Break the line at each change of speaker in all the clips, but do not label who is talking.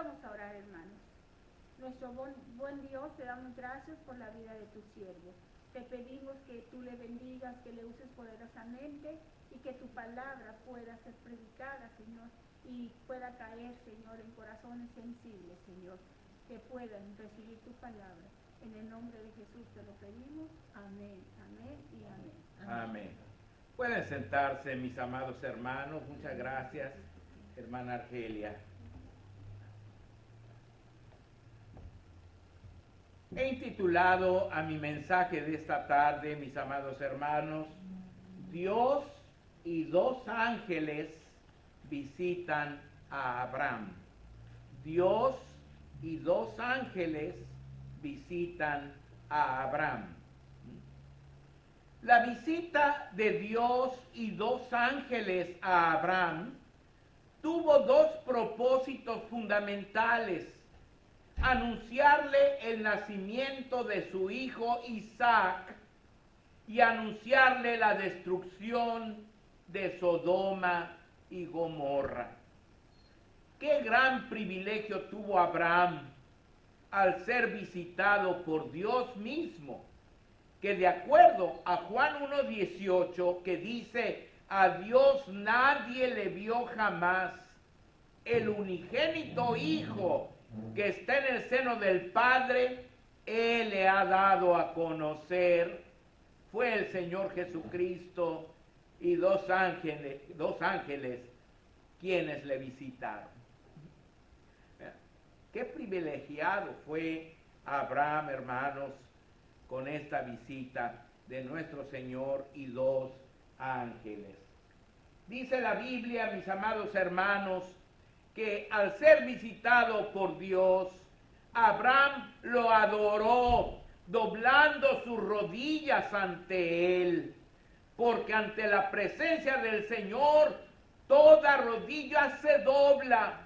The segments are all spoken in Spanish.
Vamos a orar, hermanos. Nuestro buen Dios, te damos gracias por la vida de tu siervo. Te pedimos que tú le bendigas, que le uses poderosamente y que tu palabra pueda ser predicada, Señor, y pueda caer, Señor, en corazones sensibles, Señor, que puedan recibir tu palabra. En el nombre de Jesús te lo pedimos. Amén, amén y amén.
Amén. Pueden sentarse, mis amados hermanos. Muchas gracias, hermana Argelia. He intitulado a mi mensaje de esta tarde, mis amados hermanos, Dios y dos ángeles visitan a Abraham. Dios y dos ángeles visitan a Abraham. La visita de Dios y dos ángeles a Abraham tuvo dos propósitos fundamentales: anunciarle el nacimiento de su hijo Isaac y anunciarle la destrucción de Sodoma y Gomorra. Qué gran privilegio tuvo Abraham al ser visitado por Dios mismo, que de acuerdo a Juan 1:18, que dice: a Dios nadie le vio jamás, el unigénito Hijo que está en el seno del Padre, Él le ha dado a conocer. Fue el Señor Jesucristo y dos ángeles quienes le visitaron. Qué privilegiado fue Abraham, hermanos, con esta visita de nuestro Señor y dos ángeles. Dice la Biblia, mis amados hermanos, que al ser visitado por Dios, Abraham lo adoró, doblando sus rodillas ante él, porque ante la presencia del Señor toda rodilla se dobla,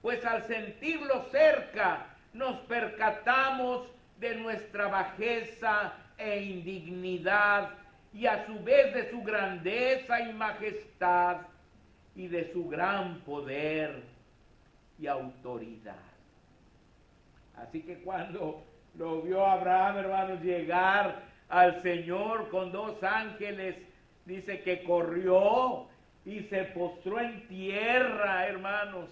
pues al sentirlo cerca nos percatamos de nuestra bajeza e indignidad, y a su vez de su grandeza y majestad, y de su gran poder y autoridad. Así que cuando lo vio Abraham, hermanos, llegar al Señor con dos ángeles, dice que corrió y se postró en tierra, hermanos,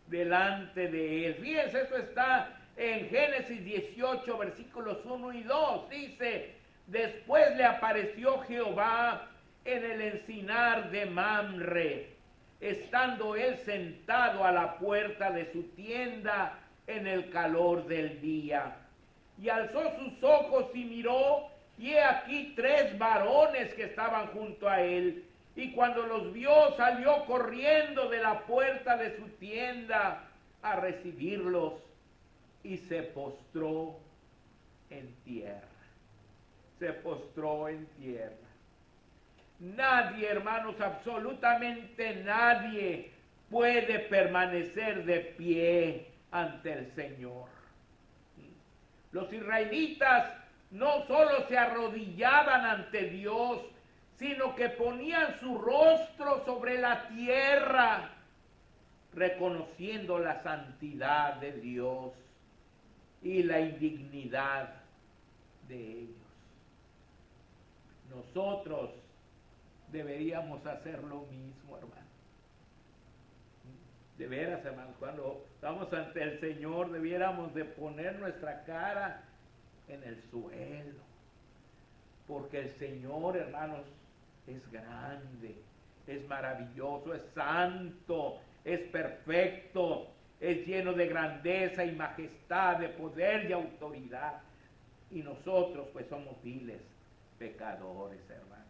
delante de él. Fíjense, esto está en Génesis 18, versículos 1 y 2. Dice: después le apareció Jehová en el encinar de Mamre, estando él sentado a la puerta de su tienda en el calor del día. Y alzó sus ojos y miró, y he aquí tres varones que estaban junto a él. Y cuando los vio, salió corriendo de la puerta de su tienda a recibirlos, y se postró en tierra. Se postró en tierra. Nadie, hermanos, absolutamente nadie puede permanecer de pie ante el Señor. Los israelitas no solo se arrodillaban ante Dios, sino que ponían su rostro sobre la tierra, reconociendo la santidad de Dios y la indignidad de ellos. Nosotros deberíamos hacer lo mismo, hermano. De veras, hermanos, cuando estamos ante el Señor, debiéramos de poner nuestra cara en el suelo, porque el Señor, hermanos, es grande, es maravilloso, es santo, es perfecto, es lleno de grandeza y majestad, de poder y autoridad. Y nosotros, pues, somos viles pecadores, hermanos.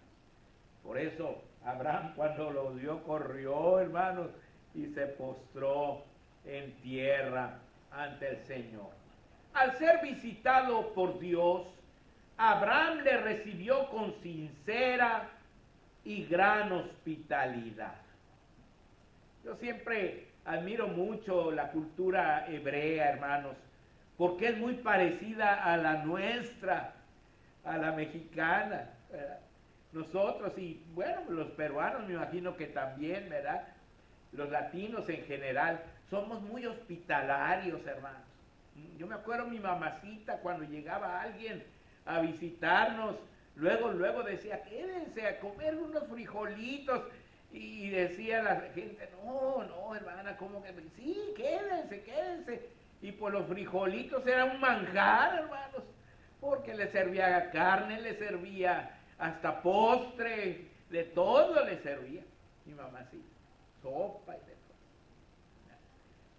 Por eso Abraham, cuando lo vio, corrió, hermanos, y se postró en tierra ante el Señor. Al ser visitado por Dios, Abraham le recibió con sincera y gran hospitalidad. Yo siempre admiro mucho la cultura hebrea, hermanos, porque es muy parecida a la nuestra, a la mexicana, ¿verdad? Nosotros, y bueno, los peruanos me imagino que también, ¿verdad? los latinos en general, somos muy hospitalarios, hermanos. Yo me acuerdo mi mamacita cuando llegaba alguien a visitarnos, luego decía, quédense a comer unos frijolitos. Y decía la gente, no, hermana, ¿cómo que? Sí, quédense. Y pues los frijolitos eran un manjar, hermanos, porque le servía carne, le servía hasta postre, de todo le servía. Mi mamacita, sopa y de todo.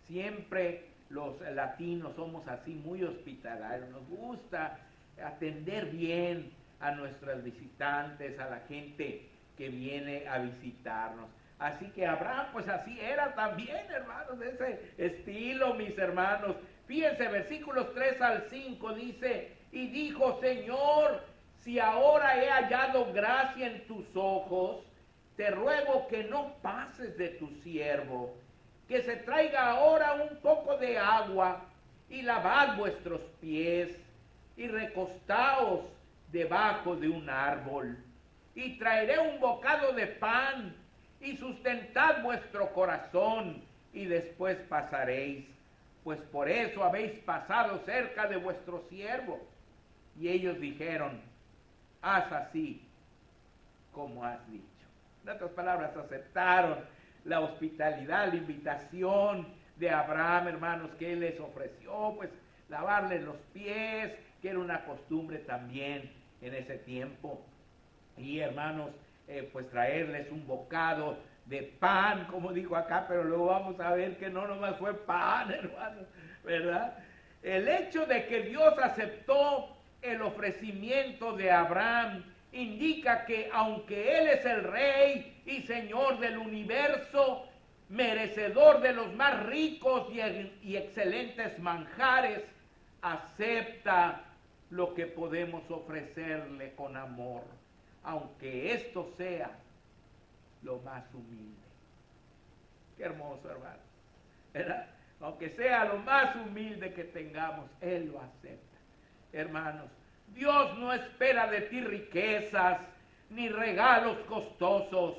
Siempre los latinos somos así, muy hospitalarios, nos gusta atender bien a nuestros visitantes, a la gente que viene a visitarnos. Así que Abraham, pues así era también, hermanos, de ese estilo, mis hermanos. Fíjense, versículos 3 al 5 dice, y dijo, Señor, si ahora he hallado gracia en tus ojos, te ruego que no pases de tu siervo, que se traiga ahora un poco de agua y lavad vuestros pies y recostaos debajo de un árbol. Y traeré un bocado de pan y sustentad vuestro corazón y después pasaréis, pues por eso habéis pasado cerca de vuestro siervo. Y ellos dijeron, haz así como has dicho. En otras palabras, aceptaron la hospitalidad, la invitación de Abraham, hermanos, que él les ofreció, pues lavarles los pies, que era una costumbre también en ese tiempo. Y hermanos, pues traerles un bocado de pan, como dijo acá, pero luego vamos a ver que no nomás fue pan, hermanos, ¿verdad? El hecho de que Dios aceptó el ofrecimiento de Abraham indica que aunque Él es el Rey y Señor del universo, merecedor de los más ricos y excelentes manjares, acepta lo que podemos ofrecerle con amor, aunque esto sea lo más humilde. Qué hermoso, hermano, ¿verdad? Aunque sea lo más humilde que tengamos, Él lo acepta. Hermanos, Dios no espera de ti riquezas ni regalos costosos,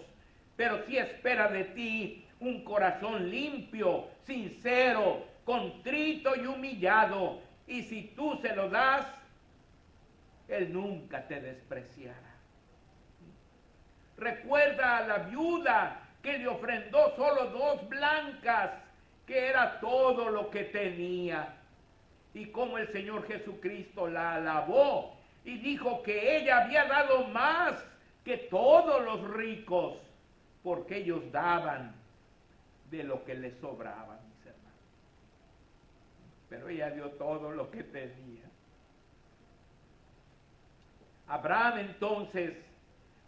pero sí espera de ti un corazón limpio, sincero, contrito y humillado. Y si tú se lo das, Él nunca te despreciará. Recuerda a la viuda que le ofrendó solo 2 blancas, que era todo lo que tenía. Y como el Señor Jesucristo la alabó y dijo que ella había dado más que todos los ricos, porque ellos daban de lo que les sobraba, mis hermanos. Pero ella dio todo lo que tenía. Abraham entonces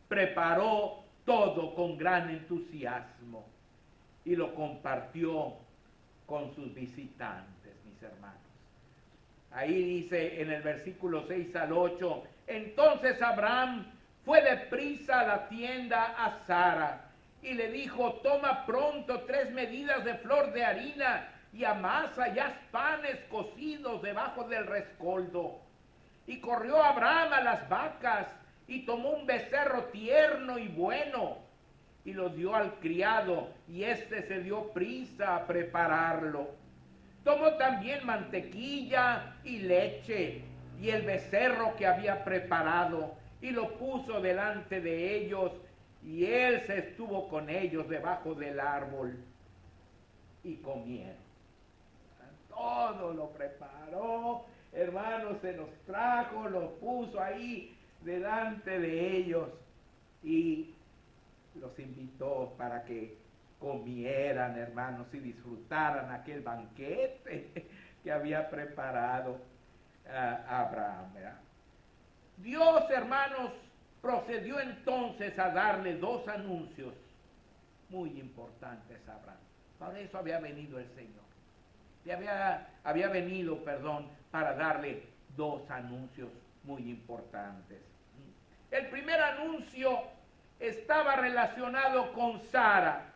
preparó todo con gran entusiasmo y lo compartió con sus visitantes, mis hermanos. Ahí dice en el versículo 6 al 8, entonces Abraham fue deprisa a la tienda a Sara y le dijo, toma pronto 3 medidas de flor de harina y amasa y haz panes cocidos debajo del rescoldo. Y corrió Abraham a las vacas y tomó un becerro tierno y bueno y lo dio al criado y éste se dio prisa a prepararlo. Tomó también mantequilla y leche y el becerro que había preparado y lo puso delante de ellos y él se estuvo con ellos debajo del árbol y comieron. Todo lo preparó, hermanos, se los trajo, lo puso ahí delante de ellos y los invitó para que comieran, hermanos, y disfrutaran aquel banquete que había preparado Abraham, ¿verdad? Dios, hermanos, procedió entonces a darle 2 anuncios muy importantes a Abraham. Para eso había venido el Señor. Había venido, para darle 2 anuncios muy importantes. El primer anuncio estaba relacionado con Sara,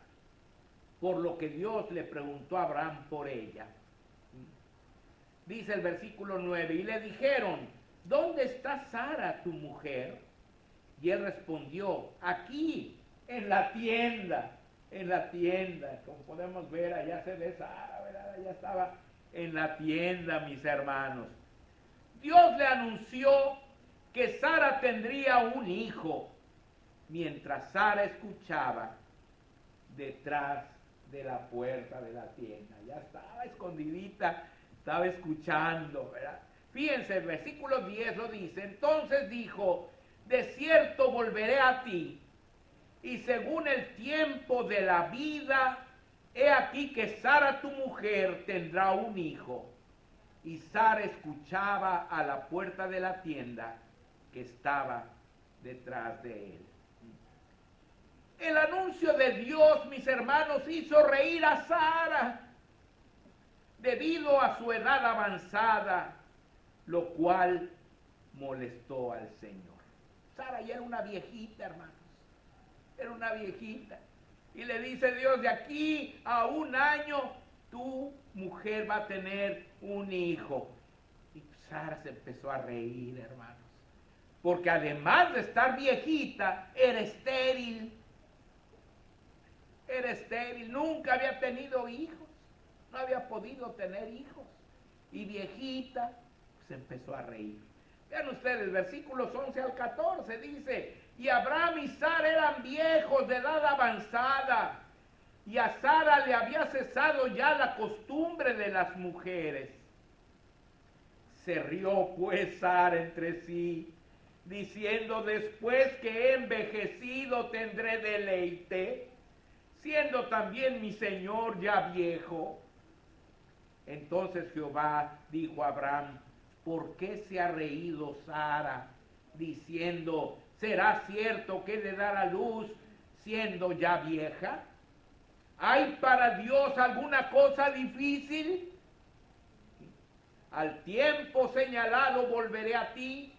por lo que Dios le preguntó a Abraham por ella. Dice el versículo 9, y le dijeron, ¿dónde está Sara, tu mujer? Y él respondió, aquí, en la tienda. en la tienda, como podemos ver, allá se ve Sara, ¿verdad? Allá estaba en la tienda, mis hermanos. Dios le anunció que Sara tendría un hijo, mientras Sara escuchaba detrás de la puerta de la tienda. Ya estaba escondidita, estaba escuchando, ¿verdad? Fíjense, el versículo 10 lo dice. Entonces dijo, de cierto volveré a ti, y según el tiempo de la vida, he aquí que Sara tu mujer tendrá un hijo. Y Sara escuchaba a la puerta de la tienda que estaba detrás de él. El anuncio de Dios, mis hermanos, hizo reír a Sara debido a su edad avanzada, lo cual molestó al Señor. Sara ya era una viejita, hermanos. Era una viejita. Y le dice Dios, de aquí a un año tu mujer va a tener un hijo. Y Sara se empezó a reír, hermanos. Porque además de estar viejita, era estéril. Era estéril, nunca había tenido hijos. No había podido tener hijos. Y viejita, pues empezó a reír. Vean ustedes, versículos 11 al 14, dice, y Abraham y Sara eran viejos de edad avanzada, y a Sara le había cesado ya la costumbre de las mujeres. Se rió pues Sara entre sí, diciendo, después que he envejecido tendré deleite, siendo también mi señor ya viejo. Entonces Jehová dijo a Abraham, ¿por qué se ha reído Sara, diciendo, ¿será cierto que le dará luz siendo ya vieja? ¿Hay para Dios alguna cosa difícil? Al tiempo señalado volveré a ti,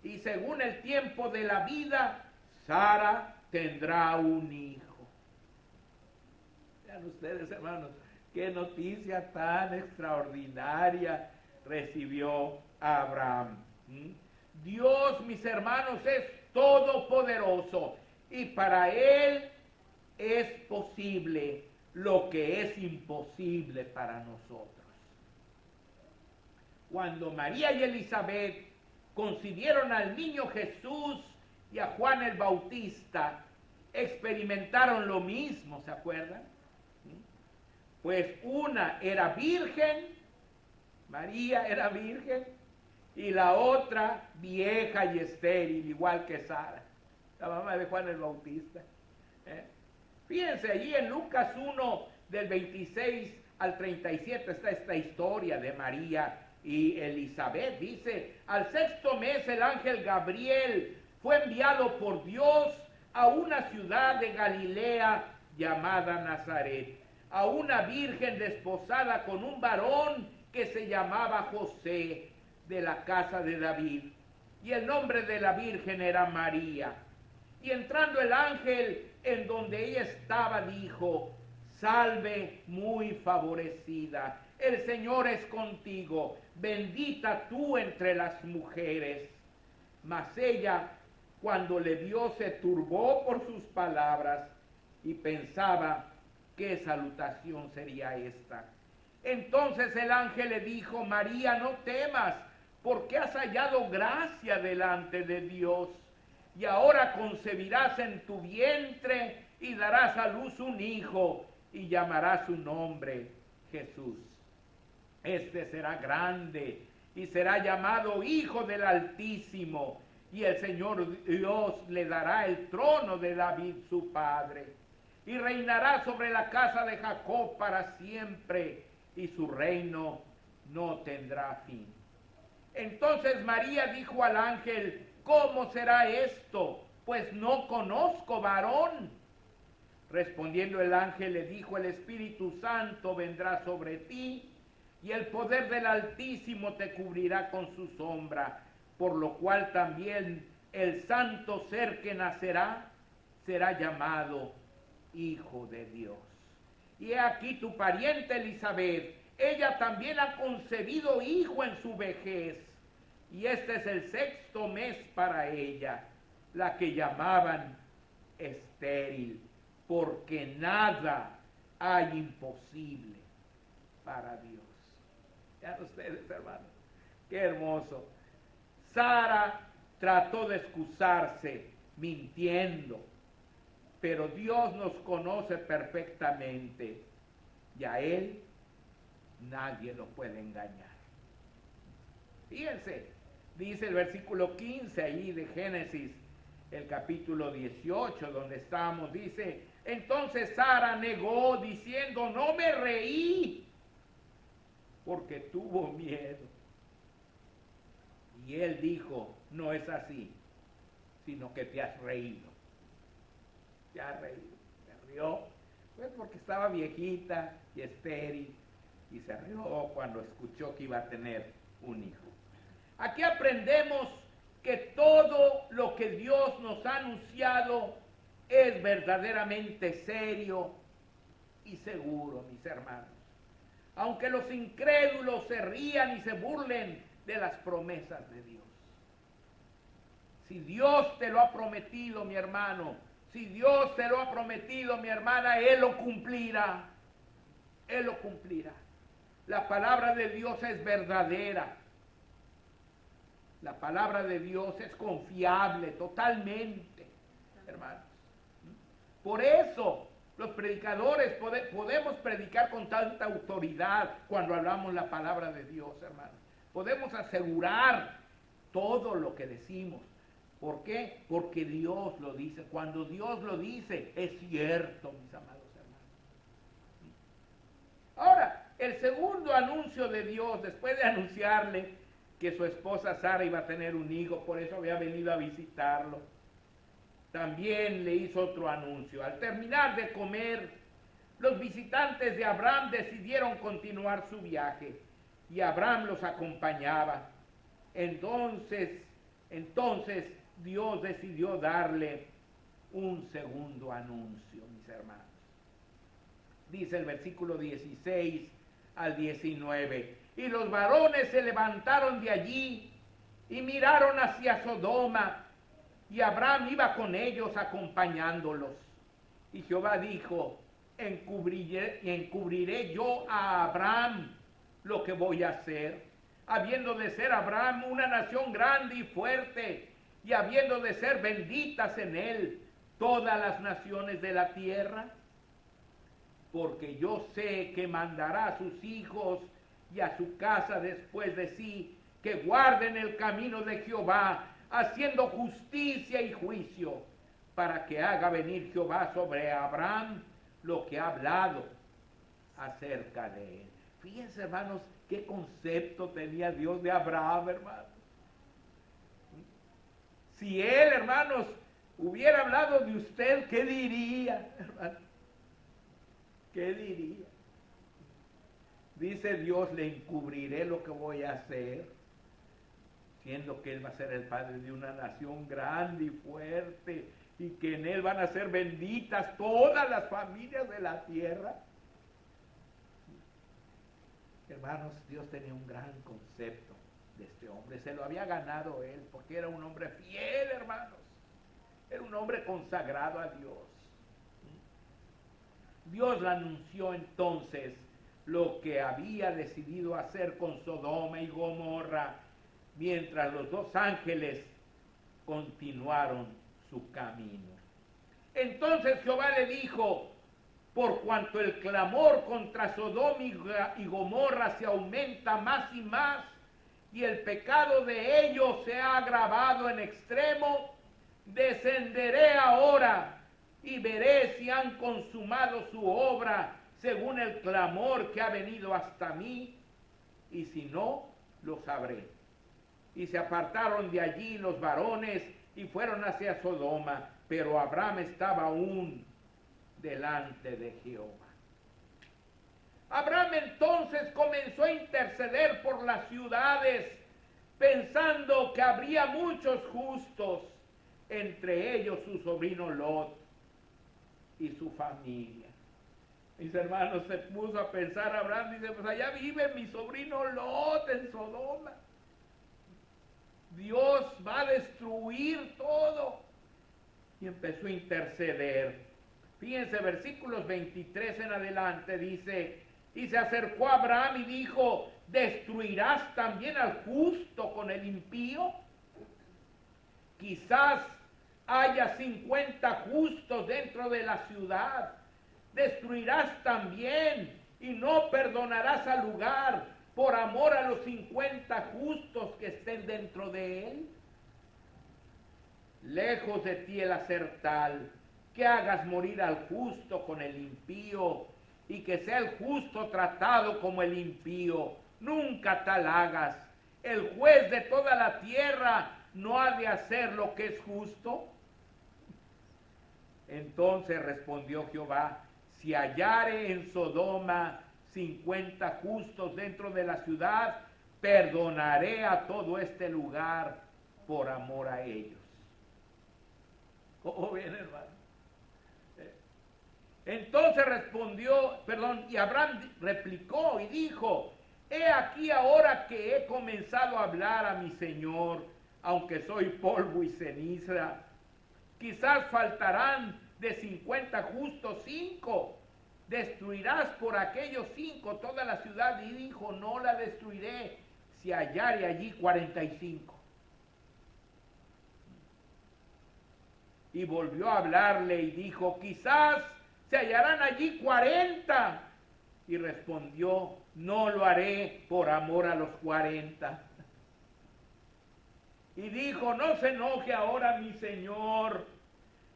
y según el tiempo de la vida, Sara tendrá un hijo. Vean ustedes, hermanos, qué noticia tan extraordinaria recibió Abraham. Dios, mis hermanos, es todopoderoso, y para Él es posible lo que es imposible para nosotros. Cuando María y Elizabeth concibieron al niño Jesús y a Juan el Bautista, experimentaron lo mismo, ¿se acuerdan? Pues una era virgen, María era virgen, y la otra vieja y estéril, igual que Sara, la mamá de Juan el Bautista. Fíjense, allí en Lucas 1, del 26 al 37, está esta historia de María y Elizabeth. Dice, al sexto mes el ángel Gabriel fue enviado por Dios a una ciudad de Galilea llamada Nazaret, a una virgen desposada con un varón que se llamaba José, de la casa de David, y el nombre de la virgen era María. Y entrando el ángel en donde ella estaba, dijo, salve muy favorecida, el Señor es contigo, bendita tú entre las mujeres. Mas ella, cuando le vio, se turbó por sus palabras y pensaba, ¿qué salutación sería esta? Entonces el ángel le dijo, María, no temas, porque has hallado gracia delante de Dios, y ahora concebirás en tu vientre y darás a luz un hijo, y llamarás su nombre Jesús. Este será grande y será llamado Hijo del Altísimo, y el Señor Dios le dará el trono de David su padre, y reinará sobre la casa de Jacob para siempre, y su reino no tendrá fin. Entonces María dijo al ángel, ¿cómo será esto? Pues no conozco varón. Respondiendo el ángel le dijo, el Espíritu Santo vendrá sobre ti, y el poder del Altísimo te cubrirá con su sombra, por lo cual también el santo ser que nacerá será llamado Hijo de Dios. Y he aquí tu pariente Elizabeth, ella también ha concebido hijo en su vejez, y este es el sexto mes para ella, la que llamaban estéril, porque nada hay imposible para Dios. Vean ustedes, hermanos, qué hermoso. Sara trató de excusarse mintiendo, pero Dios nos conoce perfectamente y a Él nadie lo puede engañar. Fíjense, dice el versículo 15 ahí de Génesis, el capítulo 18, donde estamos, dice: entonces Sara negó diciendo: no me reí, porque tuvo miedo. Y él dijo: no es así, sino que te has reído. Te has reído. Se rió, pues porque estaba viejita y estéril, y se rió cuando escuchó que iba a tener un hijo. Aquí aprendemos que todo lo que Dios nos ha anunciado es verdaderamente serio y seguro, mis hermanos. Aunque los incrédulos se rían y se burlen de las promesas de Dios. Si Dios te lo ha prometido, mi hermano, si Dios te lo ha prometido, mi hermana, Él lo cumplirá. Él lo cumplirá. La palabra de Dios es verdadera. La palabra de Dios es confiable totalmente, hermanos. Por eso los predicadores podemos predicar con tanta autoridad cuando hablamos la palabra de Dios, hermanos. Podemos asegurar todo lo que decimos. ¿Por qué? Porque Dios lo dice. Cuando Dios lo dice, es cierto, mis amados hermanos. Ahora, el segundo anuncio de Dios, después de anunciarle que su esposa Sara iba a tener un hijo, por eso había venido a visitarlo, también le hizo otro anuncio. Al terminar de comer, los visitantes de Abraham decidieron continuar su viaje y Abraham los acompañaba. Entonces Dios decidió darle un segundo anuncio, mis hermanos. Dice el versículo 16 al 19: y los varones se levantaron de allí y miraron hacia Sodoma, y Abraham iba con ellos acompañándolos. Y Jehová dijo: encubriré yo a Abraham lo que voy a hacer, habiendo de ser Abraham una nación grande y fuerte, y habiendo de ser benditas en él todas las naciones de la tierra. Porque yo sé que mandará a sus hijos y a su casa después de sí, que guarden el camino de Jehová, haciendo justicia y juicio, para que haga venir Jehová sobre Abraham lo que ha hablado acerca de él. Fíjense, hermanos, qué concepto tenía Dios de Abraham, hermanos. Si él, hermanos, hubiera hablado de usted, ¿qué diría, hermanos? ¿Qué diría? Dice Dios: le encubriré lo que voy a hacer, siendo que él va a ser el padre de una nación grande y fuerte, y que en él van a ser benditas todas las familias de la tierra. Hermanos, Dios tenía un gran concepto de este hombre. Se lo había ganado él, porque era un hombre fiel, hermanos. Era un hombre consagrado a Dios. Dios le anunció entonces lo que había decidido hacer con Sodoma y Gomorra, mientras los dos ángeles continuaron su camino. Entonces Jehová le dijo: por cuanto el clamor contra Sodoma y Gomorra se aumenta más y más, y el pecado de ellos se ha agravado en extremo, descenderé ahora y veré si han consumado su obra según el clamor que ha venido hasta mí, y si no, lo sabré. Y se apartaron de allí los varones y fueron hacia Sodoma, pero Abraham estaba aún delante de Jehová. Abraham entonces comenzó a interceder por las ciudades, pensando que habría muchos justos, entre ellos su sobrino Lot y su familia. Mis hermanos, se puso a pensar Abraham, dice: pues allá vive mi sobrino Lot en Sodoma. Dios va a destruir todo. Y empezó a interceder. Fíjense, versículos 23 en adelante dice, y se acercó a Abraham y dijo, ¿destruirás también al justo con el impío? Quizás haya 50 justos dentro de la ciudad. Destruirás también y no perdonarás al lugar por amor a los 50 justos que estén dentro de él. Lejos de ti el hacer tal, que hagas morir al justo con el impío, y que sea el justo tratado como el impío. Nunca tal hagas. El juez de toda la tierra no ha de hacer lo que es justo. Entonces respondió Jehová, si hallare en Sodoma 50 justos dentro de la ciudad, perdonaré a todo este lugar por amor a ellos. ¿Cómo ven, hermano? Entonces y Abraham replicó y dijo, he aquí ahora que he comenzado a hablar a mi Señor, aunque soy polvo y ceniza, quizás faltarán de 50 justos 5. Destruirás por aquellos 5 toda la ciudad. Y dijo, no la destruiré si hallare allí 45. Y volvió a hablarle y dijo, quizás se hallarán allí 40. Y respondió, no lo haré por amor a los 40. Y dijo, no se enoje ahora mi Señor,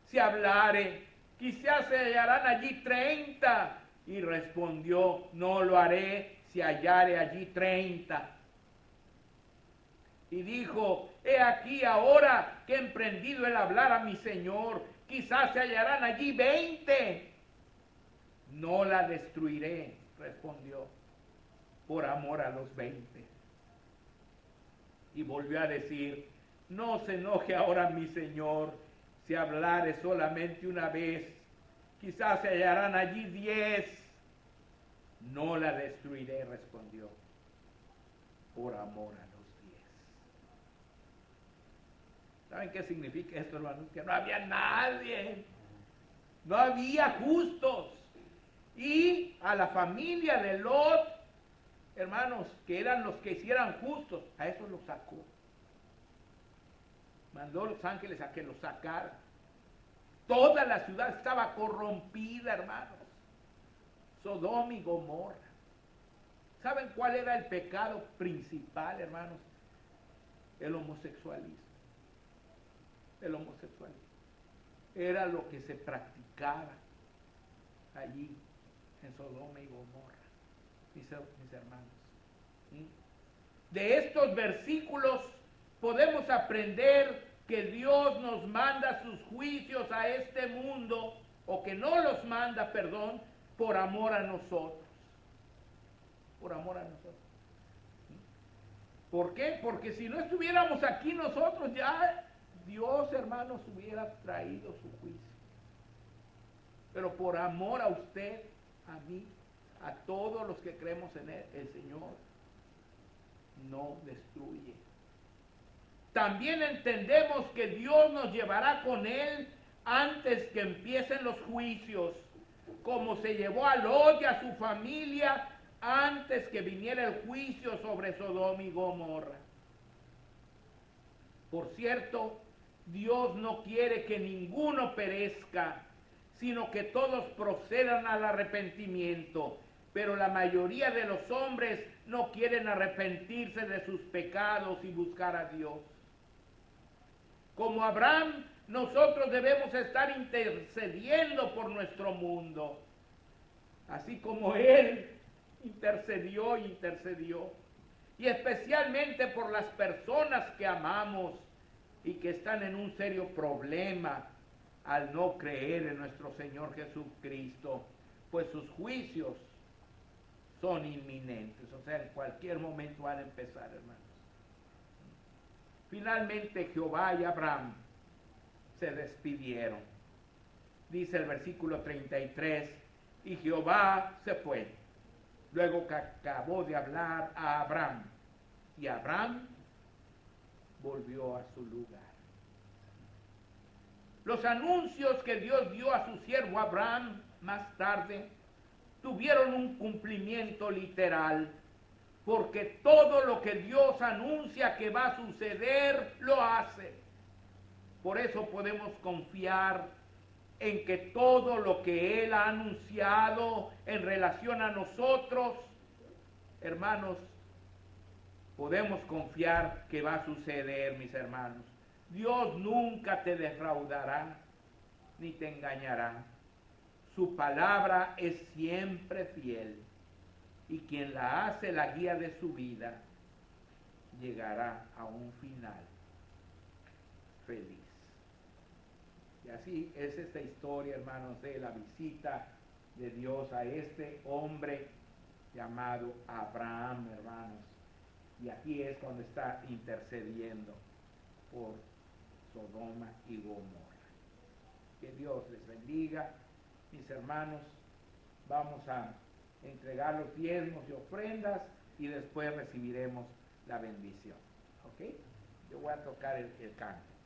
si hablare, quizás se hallarán allí 30. Y respondió, no lo haré si hallare allí 30. Y dijo, he aquí ahora que he emprendido el hablar a mi Señor, quizás se hallarán allí 20. No la destruiré, respondió, por amor a los 20. Y volvió a decir, no se enoje ahora mi Señor, si hablare solamente una vez, quizás se hallarán allí 10. No la destruiré, respondió, por amor a los 10. ¿Saben qué significa esto, hermanos? Que no había nadie, no había justos. Y a la familia de Lot, hermanos, que eran los que hicieran justos, a eso los sacó. Mandó los ángeles a que los sacaran. Toda la ciudad estaba corrompida, hermanos. Sodoma y Gomorra. ¿Saben cuál era el pecado principal, hermanos? El homosexualismo. El homosexualismo. Era lo que se practicaba allí en Sodoma y Gomorra, mis hermanos. De estos versículos podemos aprender que Dios nos manda sus juicios a este mundo, o que no los manda, perdón, por amor a nosotros. Por amor a nosotros. ¿Por qué? Porque si no estuviéramos aquí nosotros, ya Dios, hermanos, hubiera traído su juicio. Pero por amor a usted, a mí, a todos los que creemos en él, el Señor no destruye. También entendemos que Dios nos llevará con él antes que empiecen los juicios, como se llevó a Lot y a su familia antes que viniera el juicio sobre Sodoma y Gomorra. Por cierto, Dios no quiere que ninguno perezca, sino que todos procedan al arrepentimiento. Pero la mayoría de los hombres no quieren arrepentirse de sus pecados y buscar a Dios. Como Abraham, nosotros debemos estar intercediendo por nuestro mundo, así como él intercedió, y especialmente por las personas que amamos y que están en un serio problema al no creer en nuestro Señor Jesucristo, pues sus juicios son inminentes, o sea, en cualquier momento van a empezar, hermanos. Finalmente Jehová y Abraham se despidieron. Dice el versículo 33, y Jehová se fue, luego que acabó de hablar a Abraham, y Abraham volvió a su lugar. Los anuncios que Dios dio a su siervo Abraham más tarde tuvieron un cumplimiento literal, porque todo lo que Dios anuncia que va a suceder, lo hace. Por eso podemos confiar en que todo lo que Él ha anunciado en relación a nosotros, hermanos, podemos confiar que va a suceder, mis hermanos. Dios nunca te defraudará, ni te engañará. Su palabra es siempre fiel, y quien la hace la guía de su vida, llegará a un final feliz. Y así es esta historia, hermanos, de la visita de Dios a este hombre llamado Abraham, hermanos. Y aquí es cuando está intercediendo por Sodoma y Gomorra. Que Dios les bendiga, mis hermanos. Vamos a entregar los diezmos y ofrendas y después recibiremos la bendición. ¿Ok? Yo voy a tocar el canto.